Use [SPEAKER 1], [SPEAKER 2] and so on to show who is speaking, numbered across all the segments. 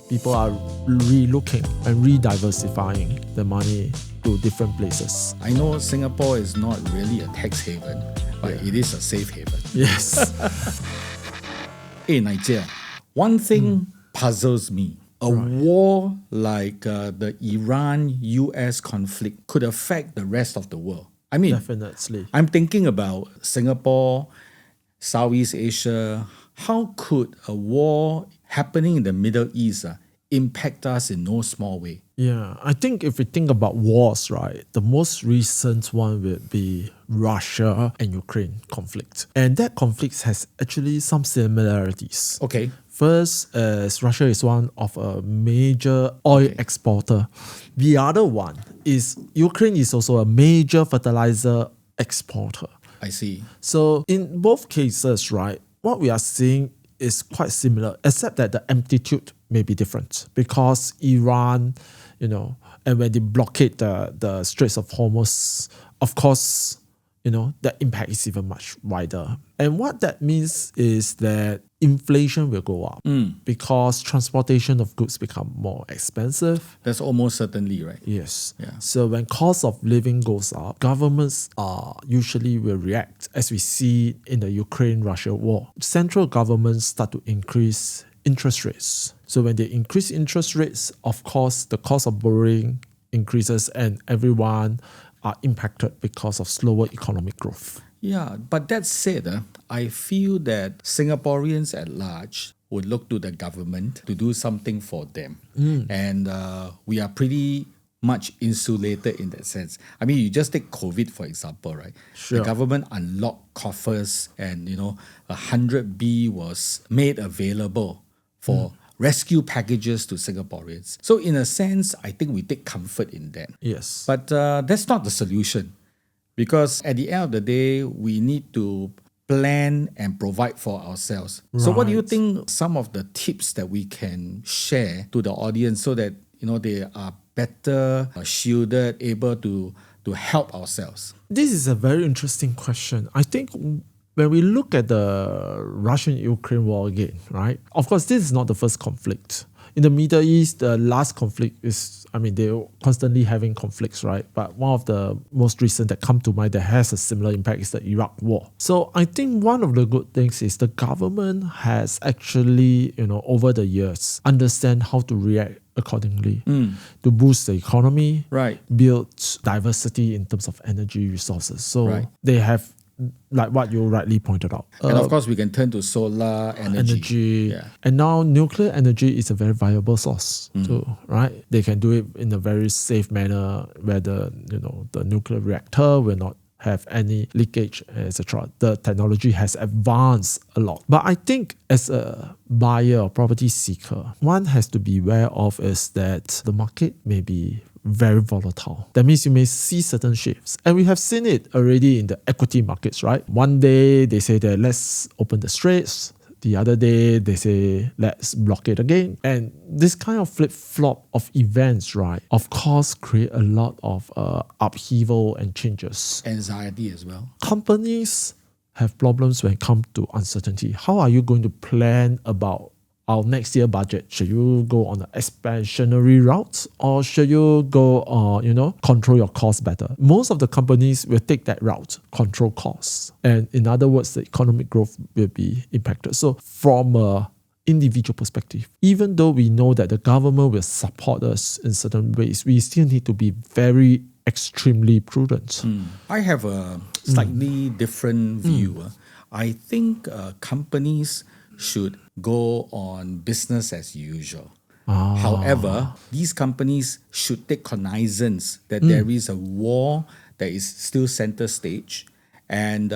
[SPEAKER 1] people are re-looking and re-diversifying the money to different places.
[SPEAKER 2] I know Singapore is not really a tax haven, but it is a safe haven.
[SPEAKER 1] Yes.
[SPEAKER 2] Hey, Nigel, one thing puzzles me. A war like the Iran-US conflict could affect the rest of the world. I mean,
[SPEAKER 1] Definitely.
[SPEAKER 2] I'm thinking about Singapore, Southeast Asia. How could a war happening in the Middle East impact us in no small way?
[SPEAKER 1] Yeah, I think if we think about wars, right, the most recent one would be Russia and Ukraine conflict. And that conflict has actually some similarities.
[SPEAKER 2] Okay.
[SPEAKER 1] First, as Russia is one of a major oil exporter. The other one is Ukraine is also a major fertilizer exporter.
[SPEAKER 2] I see.
[SPEAKER 1] So in both cases, right, what we are seeing is quite similar, except that the amplitude may be different because Iran, and when they blockade the Straits of Hormuz, of course, the impact is even much wider. And what that means is that inflation will go up because transportation of goods become more expensive.
[SPEAKER 2] That's almost certainly right.
[SPEAKER 1] Yes.
[SPEAKER 2] Yeah.
[SPEAKER 1] So when cost of living goes up, governments usually will react, as we see in the Ukraine-Russia war. Central governments start to increase interest rates. So when they increase interest rates, of course, the cost of borrowing increases and everyone are impacted because of slower economic growth.
[SPEAKER 2] Yeah, but that said, I feel that Singaporeans at large would look to the government to do something for them. And we are pretty much insulated in that sense. I mean, you just take COVID, for example, right?
[SPEAKER 1] Sure.
[SPEAKER 2] The government unlocked coffers and, 100B was made available for rescue packages to Singaporeans. So in a sense, I think we take comfort in that.
[SPEAKER 1] Yes.
[SPEAKER 2] But that's not the solution. Because at the end of the day, we need to plan and provide for ourselves. So what do you think some of the tips that we can share to the audience so that they are better shielded, able to help ourselves?
[SPEAKER 1] This is a very interesting question. I think when we look at the Russian-Ukraine war again, right? Of course, this is not the first conflict. In the Middle East, the last conflict is, they're constantly having conflicts, right? But one of the most recent that come to mind that has a similar impact is the Iraq war. So I think one of the good things is the government has actually, over the years, understand how to react accordingly to boost the economy,
[SPEAKER 2] Right.
[SPEAKER 1] build diversity in terms of energy resources. So they have, like what you rightly pointed out.
[SPEAKER 2] And of course, we can turn to solar energy. Yeah.
[SPEAKER 1] And now nuclear energy is a very viable source too, right? They can do it in a very safe manner where the nuclear reactor will not have any leakage, etc. The technology has advanced a lot. But I think as a buyer or property seeker, one has to be aware of is that the market may be very volatile. That means you may see certain shifts. And we have seen it already in the equity markets, right? One day they say that let's open the straits. The other day they say let's block it again. And this kind of flip-flop of events, right, of course create a lot of upheaval and changes.
[SPEAKER 2] Anxiety as well.
[SPEAKER 1] Companies have problems when it comes to uncertainty. How are you going to plan about our next year budget? Should you go on an expansionary route or should you go, control your costs better? Most of the companies will take that route, control costs. And in other words, the economic growth will be impacted. So from a individual perspective, even though we know that the government will support us in certain ways, we still need to be very extremely prudent.
[SPEAKER 2] I have a slightly different view. I think companies should go on business as usual. However, these companies should take cognizance that there is a war that is still center stage and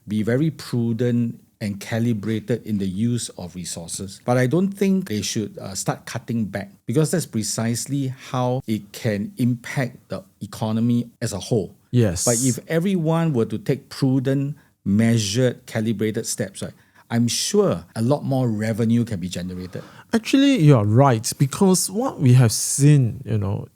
[SPEAKER 2] be very prudent and calibrated in the use of resources. But I don't think they should start cutting back because that's precisely how it can impact the economy as a whole.
[SPEAKER 1] Yes.
[SPEAKER 2] But if everyone were to take prudent, measured, calibrated steps, right, I'm sure a lot more revenue can be generated.
[SPEAKER 1] Actually, you're right, because what we have seen,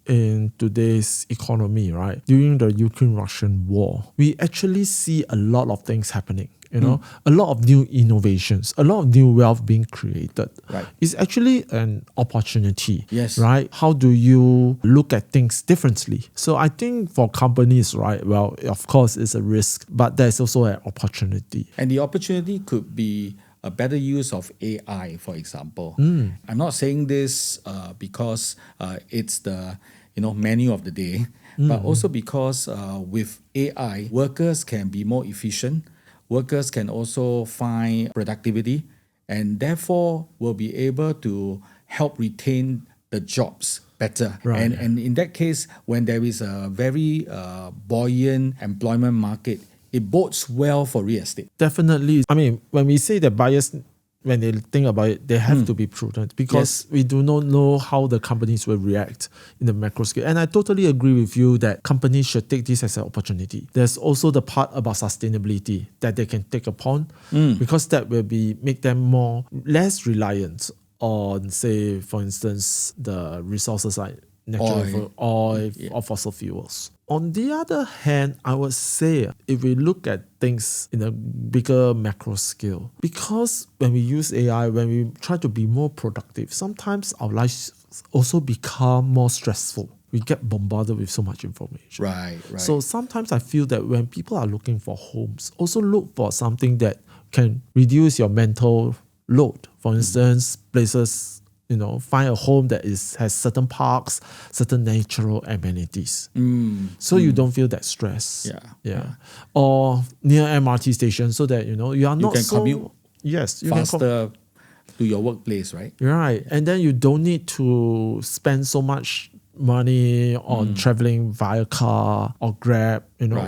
[SPEAKER 1] in today's economy, right, during the Ukraine-Russian war, we actually see a lot of things happening. a lot of new innovations, a lot of new wealth being created.
[SPEAKER 2] Right.
[SPEAKER 1] It's actually an opportunity.
[SPEAKER 2] Yes.
[SPEAKER 1] Right? How do you look at things differently? So I think for companies, right, well, of course, it's a risk, but there's also an opportunity.
[SPEAKER 2] And the opportunity could be a better use of AI, for example. I'm not saying this because it's the menu of the day, but also because with AI, workers can be more efficient. Workers can also find productivity, and therefore will be able to help retain the jobs better.
[SPEAKER 1] Right.
[SPEAKER 2] And in that case, when there is a very buoyant employment market, it bodes well for real estate.
[SPEAKER 1] Definitely. I mean, when we say that buyers, when they think about it, they have to be prudent because we do not know how the companies will react in the macro scale. And I totally agree with you that companies should take this as an opportunity. There's also the part about sustainability that they can take upon because that will make them less reliant on, say, for instance, the resources like natural oil or fossil fuels. On the other hand, I would say if we look at things in a bigger macro scale, because when we use AI, when we try to be more productive, sometimes our lives also become more stressful. We get bombarded with so much information.
[SPEAKER 2] Right.
[SPEAKER 1] So sometimes I feel that when people are looking for homes, also look for something that can reduce your mental load. For instance, places, find a home that has certain parks, certain natural amenities. So you don't feel that stress.
[SPEAKER 2] Yeah.
[SPEAKER 1] Or near MRT station so that, you are not
[SPEAKER 2] can commute
[SPEAKER 1] Yes. You
[SPEAKER 2] faster to your workplace, right?
[SPEAKER 1] Right. And then you don't need to spend so much money on traveling via car or Grab,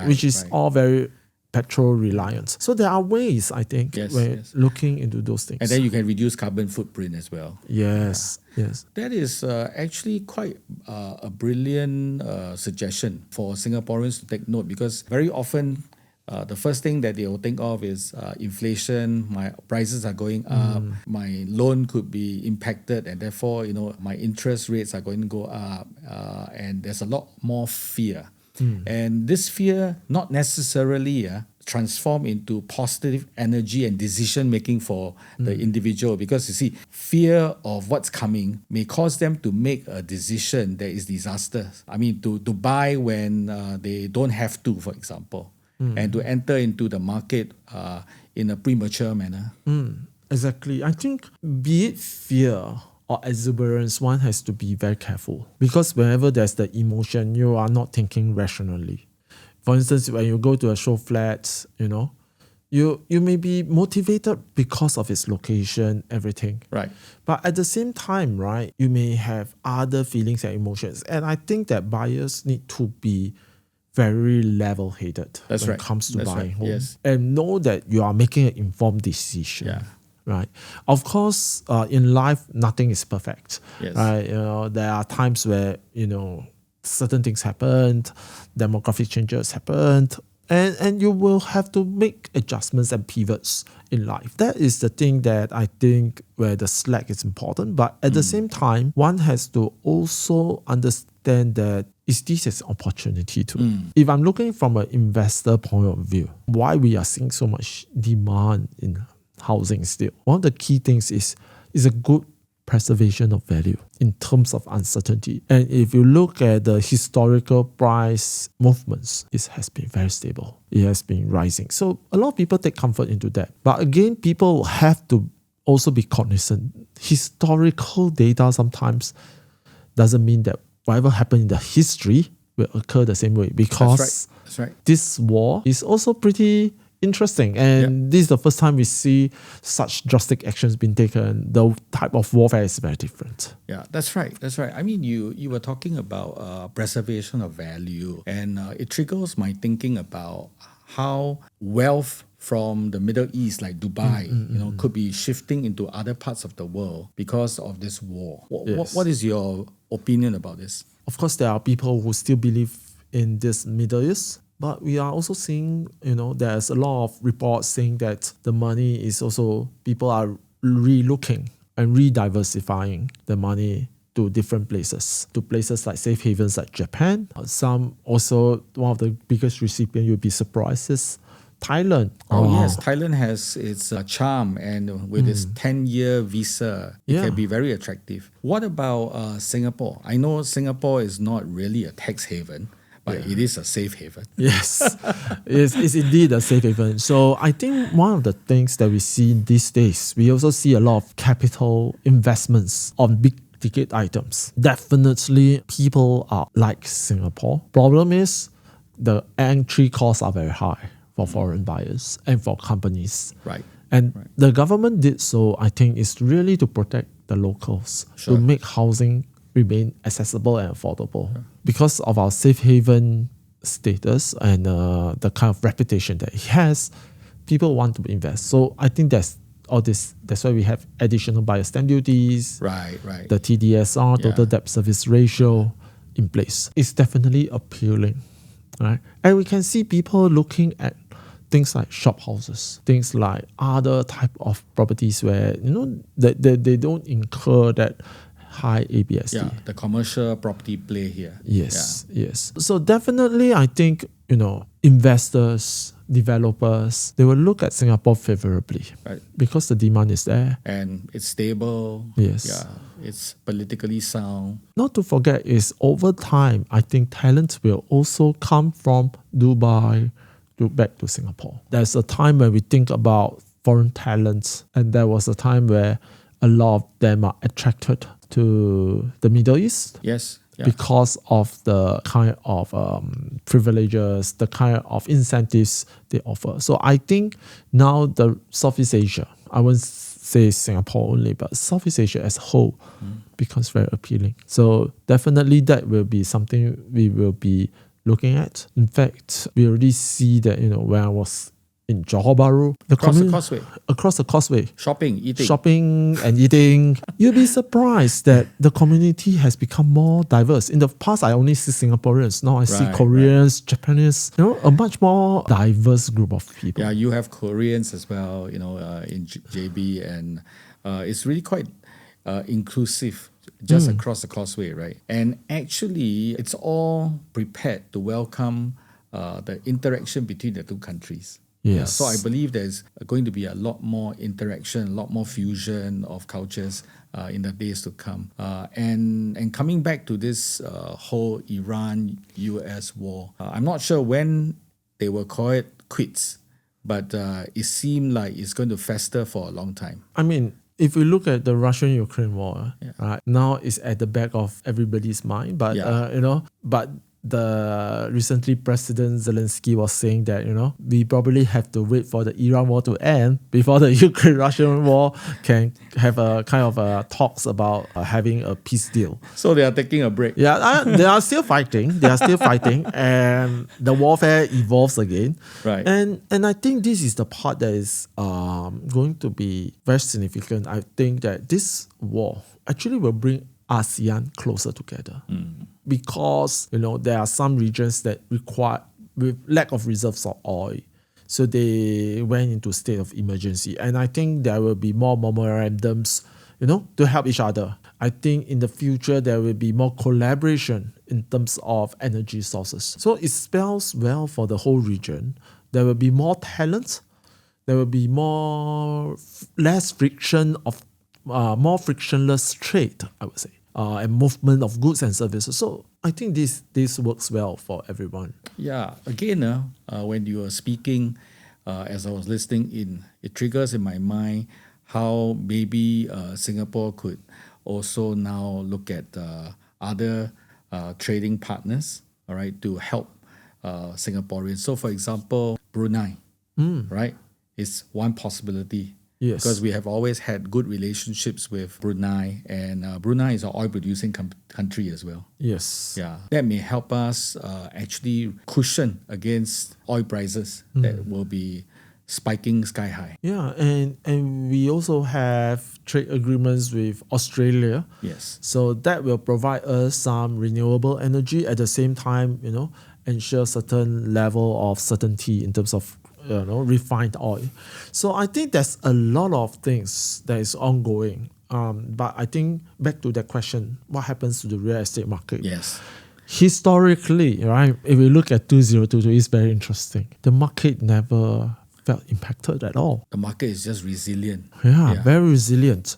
[SPEAKER 1] which is all very petrol reliant. So there are ways, I think, when looking into those things.
[SPEAKER 2] And then you can reduce carbon footprint as well.
[SPEAKER 1] Yes.
[SPEAKER 2] That is actually quite a brilliant suggestion for Singaporeans to take note, because very often the first thing that they will think of is inflation, my prices are going up, my loan could be impacted, and therefore, my interest rates are going to go up, and there's a lot more fear. And this fear not necessarily transform into positive energy and decision making for the individual, because you see, fear of what's coming may cause them to make a decision that is disaster. I mean, to buy when they don't have to, for example, and to enter into the market in a premature manner.
[SPEAKER 1] Exactly. I think be it fear or exuberance, one has to be very careful, because whenever there's the emotion, you are not thinking rationally. For instance, when you go to a show flat, you may be motivated because of its location, everything.
[SPEAKER 2] Right.
[SPEAKER 1] But at the same time, right, you may have other feelings and emotions. And I think that buyers need to be very level-headed when it comes to buying home. And know that you are making an informed decision.
[SPEAKER 2] Yeah.
[SPEAKER 1] Right. Of course, in life, nothing is perfect.
[SPEAKER 2] Yes.
[SPEAKER 1] Right. There are times where, certain things happened, demographic changes happened, and you will have to make adjustments and pivots in life. That is the thing that I think where the slack is important. But at the same time, one has to also understand that is this an opportunity too? If I'm looking from an investor point of view, why we are seeing so much demand in housing still, one of the key things is a good preservation of value in terms of uncertainty. And if you look at the historical price movements, it has been very stable. It has been rising. So a lot of people take comfort into that. But again, people have to also be cognizant. Historical data sometimes doesn't mean that whatever happened in the history will occur the same way, because
[SPEAKER 2] That's right.
[SPEAKER 1] This war is also pretty interesting, and this is the first time we see such drastic actions being taken. The type of warfare is very different.
[SPEAKER 2] Yeah, that's right. I mean, you were talking about preservation of value, and it triggers my thinking about how wealth from the Middle East, like Dubai, could be shifting into other parts of the world because of this war. What is your opinion about this?
[SPEAKER 1] Of course, there are people who still believe in this Middle East. But we are also seeing, there's a lot of reports saying that the money is also, people are relooking and rediversifying the money to different places, to places like safe havens like Japan. Some also, one of the biggest recipients, you'll be surprised, is Thailand.
[SPEAKER 2] Oh, yes, Thailand has its charm, and with its 10-year visa, it
[SPEAKER 1] Yeah.
[SPEAKER 2] can be very attractive. What about Singapore? I know Singapore is not really a tax haven, but it is a safe haven.
[SPEAKER 1] Yes, it's indeed a safe haven. So I think one of the things that we see these days, we also see a lot of capital investments on big ticket items. Definitely people are like Singapore. Problem is the entry costs are very high for foreign buyers and for companies.
[SPEAKER 2] Right.
[SPEAKER 1] And the government did so, I think, is really to protect the locals,
[SPEAKER 2] Sure.
[SPEAKER 1] to make housing remain accessible and affordable. Because of our safe haven status and the kind of reputation that it has, people want to invest. So I think that's all this. That's why we have additional buyer stamp duties,
[SPEAKER 2] Right.
[SPEAKER 1] the TDSR, total debt service ratio in place. It's definitely appealing, right? And we can see people looking at things like shop houses, things like other type of properties where they don't incur that high ABSD.
[SPEAKER 2] Yeah, the commercial property play here.
[SPEAKER 1] Yes. So definitely, I think investors, developers, they will look at Singapore favorably,
[SPEAKER 2] Right.
[SPEAKER 1] because the demand is there.
[SPEAKER 2] And it's stable.
[SPEAKER 1] Yes.
[SPEAKER 2] Yeah, it's politically sound.
[SPEAKER 1] Not to forget is over time, I think talent will also come from Dubai back to Singapore. There's a time when we think about foreign talents, and there was a time where a lot of them are attracted to the Middle East.
[SPEAKER 2] Yes. Yeah.
[SPEAKER 1] Because of the kind of privileges, the kind of incentives they offer. So I think now the Southeast Asia, I won't say Singapore only, but Southeast Asia as a whole becomes very appealing. So definitely that will be something we will be looking at. In fact, we already see that, when I was in Johor Bahru, across the causeway, shopping and eating, you'll be surprised that the community has become more diverse. In the past, I only see Singaporeans. Now I see Koreans, Japanese, a much more diverse group of people.
[SPEAKER 2] Yeah, you have Koreans as well, in JB, and it's really quite inclusive just across the causeway, right? And actually, it's all prepared to welcome the interaction between the two countries.
[SPEAKER 1] Yes.
[SPEAKER 2] Yeah, so I believe there's going to be a lot more interaction, a lot more fusion of cultures in the days to come. And coming back to this whole Iran-US war, I'm not sure when they will call it quits, but it seemed like it's going to fester for a long time.
[SPEAKER 1] I mean, if we look at the Russian-Ukraine war, right now it's at the back of everybody's mind. But but the recently President Zelensky was saying that we probably have to wait for the Iran war to end before the Ukraine-Russian war can have a kind of talks about having a peace deal.
[SPEAKER 2] So they are taking a break.
[SPEAKER 1] Yeah, they are still fighting. And the warfare evolves again.
[SPEAKER 2] Right.
[SPEAKER 1] And I think this is the part that is going to be very significant. I think that this war actually will bring ASEAN closer together. Because there are some regions that require with lack of reserves of oil, so they went into state of emergency. And I think there will be more memorandums, to help each other. I think in the future there will be more collaboration in terms of energy sources. So it spells well for the whole region. There will be more talent. There will be less friction of more frictionless trade, I would say. And movement of goods and services. So I think this works well for everyone.
[SPEAKER 2] Yeah. Again, when you were speaking, as I was listening it triggers in my mind how maybe Singapore could also now look at other trading partners, all right, to help Singaporeans. So, for example, Brunei, right, is one possibility.
[SPEAKER 1] Yes.
[SPEAKER 2] Because we have always had good relationships with Brunei, and Brunei is an oil-producing country as well.
[SPEAKER 1] Yes.
[SPEAKER 2] Yeah, that may help us actually cushion against oil prices that will be spiking sky high.
[SPEAKER 1] Yeah, and we also have trade agreements with Australia.
[SPEAKER 2] Yes.
[SPEAKER 1] So that will provide us some renewable energy at the same time, ensure certain level of certainty in terms of refined oil. So I think there's a lot of things that is ongoing. But I think back to that question, what happens to the real estate market?
[SPEAKER 2] Yes.
[SPEAKER 1] historically, right, if we look at 2022, it's very interesting. The market never felt impacted at all.
[SPEAKER 2] The market is just resilient.
[SPEAKER 1] Yeah, very resilient.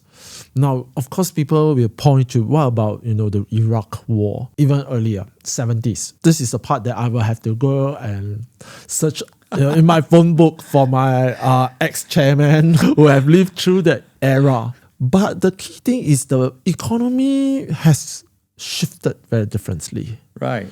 [SPEAKER 1] Now, of course, people will point to what about, the Iraq war, even earlier, 70s. This is the part that I will have to go and search in my phone book for my ex-chairman who have lived through that era. But the key thing is the economy has shifted very differently.
[SPEAKER 2] Right.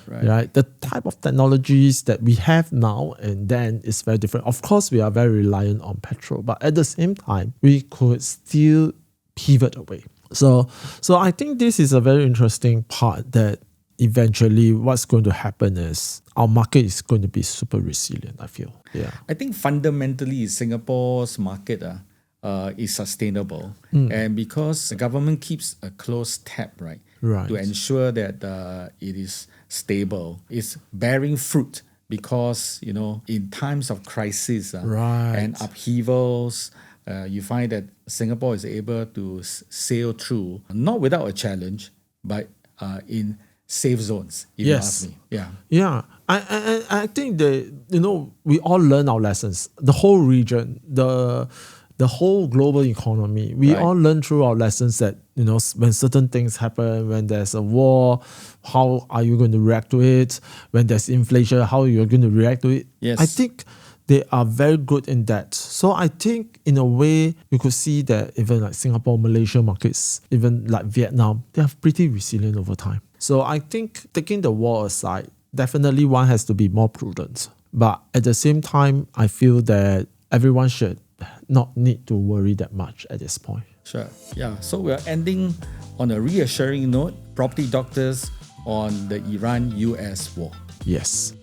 [SPEAKER 1] The type of technologies that we have now and then is very different. Of course, we are very reliant on petrol, but at the same time, we could still pivot away. So I think this is a very interesting part that eventually what's going to happen is our market is going to be super resilient, I feel. Yeah.
[SPEAKER 2] I think fundamentally Singapore's market is sustainable. And because the government keeps a close tab, right, to ensure that it is stable, it's bearing fruit because, in times of crisis and upheavals, you find that Singapore is able to sail through, not without a challenge, but in safe zones, if you ask me.
[SPEAKER 1] Yeah. I think that, we all learn our lessons. The whole region, the whole global economy, we all learn through our lessons that, when certain things happen, when there's a war, how are you going to react to it? When there's inflation, how you're going to react to it?
[SPEAKER 2] Yes.
[SPEAKER 1] I think they are very good in that. So I think in a way, you could see that even like Singapore, Malaysia markets, even like Vietnam, they are pretty resilient over time. So I think taking the war aside, definitely one has to be more prudent. But at the same time, I feel that everyone should not need to worry that much at this point.
[SPEAKER 2] Sure. Yeah. So we're ending on a reassuring note. Property doctors on the Iran-US war.
[SPEAKER 1] Yes.